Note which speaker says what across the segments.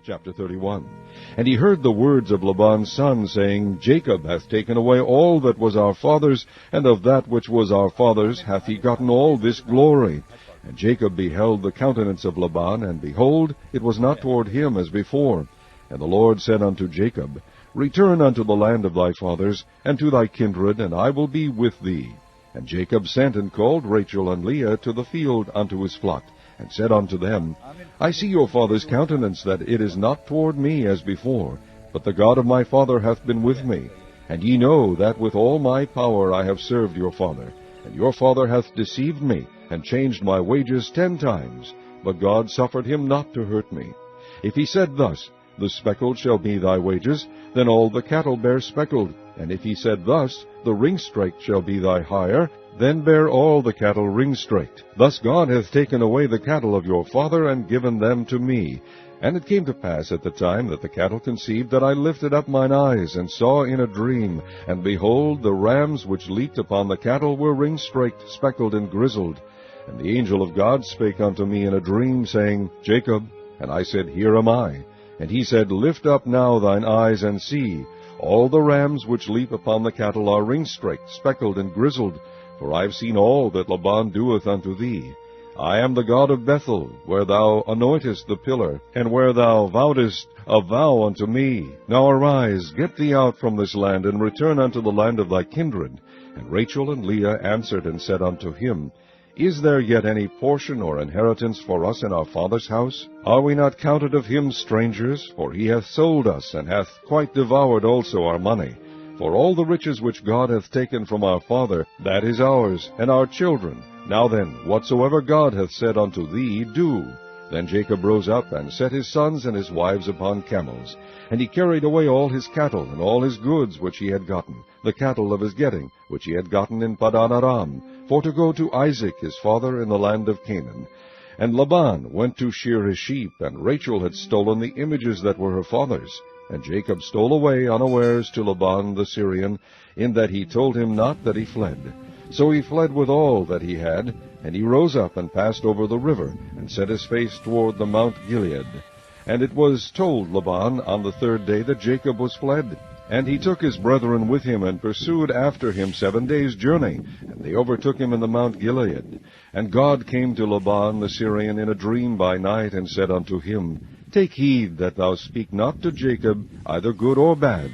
Speaker 1: Chapter 31. And he heard the words of Laban's son, saying, Jacob hath taken away all that was our father's, and of that which was our father's hath he gotten all this glory. And Jacob beheld the countenance of Laban, and behold, it was not toward him as before. And the Lord said unto Jacob, Return unto the land of thy fathers, and to thy kindred, and I will be with thee. And Jacob sent and called Rachel and Leah to the field unto his flock, and said unto them, I see your father's countenance, that it is not toward me as before, but the God of my father hath been with me. And ye know that with all my power I have served your father. And your father hath deceived me, and changed my wages 10 times. But God suffered him not to hurt me. If he said thus, The speckled shall be thy wages, then all the cattle bear speckled. And if he said thus, The ring-straked shall be thy hire, then bear all the cattle ring-straked. Thus God hath taken away the cattle of your father, and given them to me. And it came to pass at the time that the cattle conceived, that I lifted up mine eyes, and saw in a dream, and behold, the rams which leaped upon the cattle were ring-straked, speckled, and grizzled. And the angel of God spake unto me in a dream, saying, Jacob. And I said, Here am I. And he said, Lift up now thine eyes, and see. All the rams which leap upon the cattle are ring-straked, speckled, and grizzled. For I have seen all that Laban doeth unto thee. I am the God of Bethel, where thou anointest the pillar, and where thou vowedest a vow unto me. Now arise, get thee out from this land, and return unto the land of thy kindred. And Rachel and Leah answered and said unto him, Is there yet any portion or inheritance for us in our father's house? Are we not counted of him strangers? For he hath sold us, and hath quite devoured also our money. For all the riches which God hath taken from our father, that is ours, and our children. Now then, whatsoever God hath said unto thee, do. Then Jacob rose up, and set his sons and his wives upon camels. And he carried away all his cattle, and all his goods which he had gotten, the cattle of his getting, which he had gotten in Padan Aram, for to go to Isaac his father in the land of Canaan. And Laban went to shear his sheep, and Rachel had stolen the images that were her father's. And Jacob stole away unawares to Laban the Syrian, in that he told him not that he fled. So he fled with all that he had, and he rose up and passed over the river, and set his face toward the Mount Gilead. And it was told Laban on the 3rd day that Jacob was fled. And he took his brethren with him, and pursued after him 7 days' journey, and they overtook him in the Mount Gilead. And God came to Laban the Syrian in a dream by night, and said unto him, Take heed that thou speak not to Jacob, either good or bad.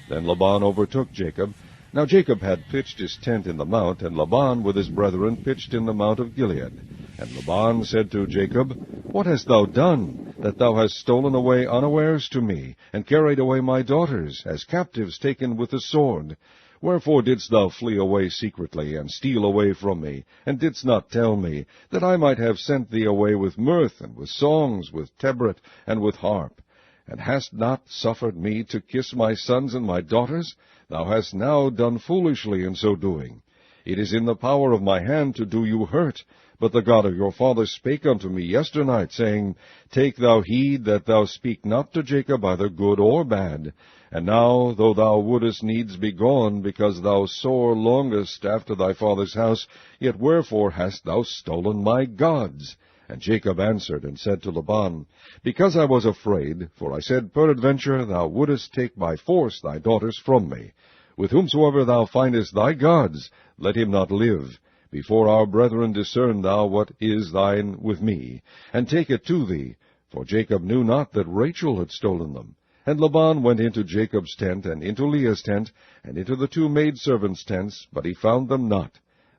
Speaker 1: Then Laban overtook Jacob. Now Jacob had pitched his tent in the mount, and Laban with his brethren pitched in the Mount of Gilead. And Laban said to Jacob, What hast thou done, that thou hast stolen away unawares to me, and carried away my daughters, as captives taken with the sword? Wherefore didst thou flee away secretly, and steal away from me, and didst not tell me, that I might have sent thee away with mirth, and with songs, with tabret, and with harp? And hast not suffered me to kiss my sons and my daughters? Thou hast now done foolishly in so doing. It is in the power of my hand to do you hurt. But the God of your father spake unto me yesternight, saying, Take thou heed that thou speak not to Jacob either good or bad. And now, though thou wouldest needs be gone, because thou sore longest after thy father's house, yet wherefore hast thou stolen my gods? And Jacob answered and said to Laban, Because I was afraid, for I said, Peradventure thou wouldest take by force thy daughters from me. With whomsoever thou findest thy gods, let him not live. Before our brethren discern thou what is thine with me, and take it to thee. For Jacob knew not that Rachel had stolen them. And Laban went into Jacob's tent, and into Leah's tent, and into the 2 maidservants' tents, but he found them not.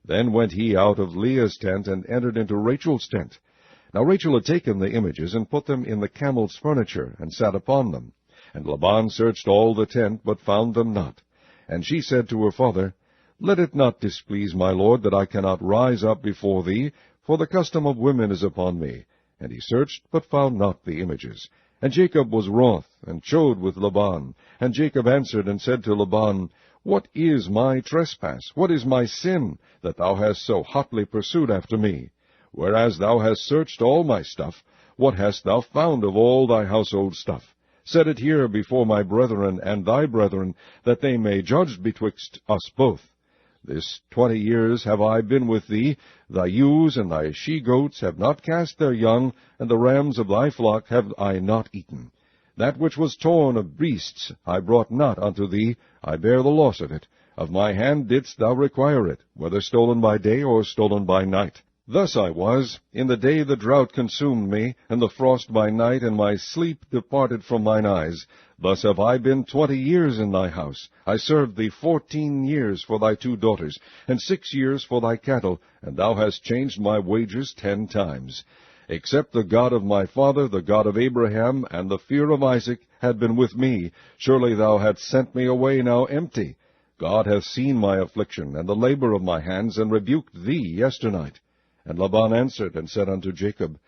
Speaker 1: Then went he out of Leah's tent, and entered into Rachel's tent. Now Rachel had taken the images, and put them in the camel's furniture, and sat upon them. And Laban searched all the tent, but found them not. And she said to her father, Let it not displease my lord, that I cannot rise up before thee, for the custom of women is upon me. And he searched, but found not the images. And Jacob was wroth, and chode with Laban. And Jacob answered and said to Laban, What is my trespass? What is my sin, that thou hast so hotly pursued after me? Whereas thou hast searched all my stuff, what hast thou found of all thy household stuff? Set it here before my brethren and thy brethren, that they may judge betwixt us both. This 20 years have I been with thee. Thy ewes and thy she-goats have not cast their young, and the rams of thy flock have I not eaten. That which was torn of beasts I brought not unto thee, I bear the loss of it. Of my hand didst thou require it, whether stolen by day or stolen by night. Thus I was, in the day the drought consumed me, and the frost by night, and my sleep departed from mine eyes. Thus have I been 20 years in thy house. I served thee 14 years for thy 2 daughters, and 6 years for thy cattle, and thou hast changed my wages 10 times. Except the God of my father, the God of Abraham, and the fear of Isaac, had been with me, surely thou hadst sent me away now empty. God hath seen my affliction, and the labor of my hands, and rebuked thee yesternight. And Laban answered and said unto Jacob,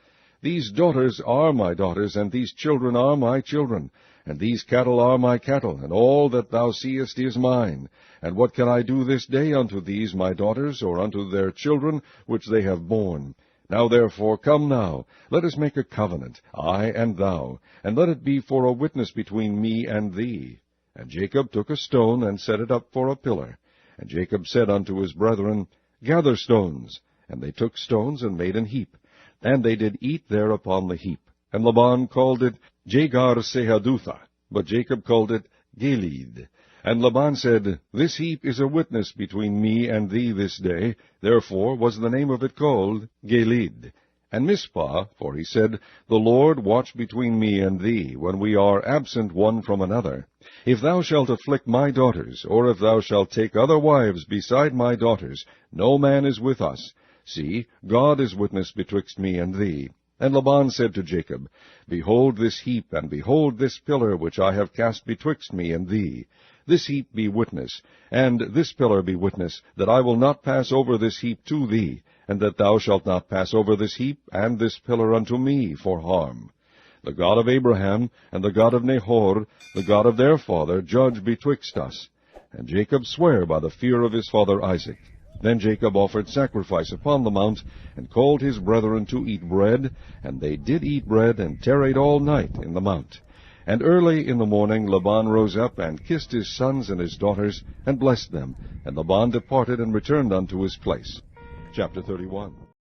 Speaker 1: These daughters are my daughters, and these children are my children, and these cattle are my cattle, and all that thou seest is mine. And what can I do this day unto these my daughters, or unto their children which they have borne? Now therefore come now, let us make a covenant, I and thou, and let it be for a witness between me and thee. And Jacob took a stone, and set it up for a pillar. And Jacob said unto his brethren, Gather stones. And they took stones, and made an heap. And they did eat there upon the heap. And Laban called it Jegar-sahadutha, but Jacob called it Gilead. And Laban said, This heap is a witness between me and thee this day. Therefore was the name of it called Gilead. And Mizpah, for he said, The Lord watch between me and thee, when we are absent one from another. If thou shalt afflict my daughters, or if thou shalt take other wives beside my daughters, no man is with us. See, God is witness betwixt me and thee. And Laban said to Jacob, Behold this heap, and behold this pillar which I have cast betwixt me and thee. This heap be witness, and this pillar be witness, that I will not pass over this heap to thee, and that thou shalt not pass over this heap and this pillar unto me for harm. The God of Abraham, and the God of Nahor, the God of their father, judge betwixt us. And Jacob sware by the fear of his father Isaac. Then Jacob offered sacrifice upon the mount, and called his brethren to eat bread, and they did eat bread, and tarried all night in the mount. And early in the morning Laban rose up, and kissed his sons and his daughters, and blessed them. And Laban departed, and returned unto his place. Chapter 31.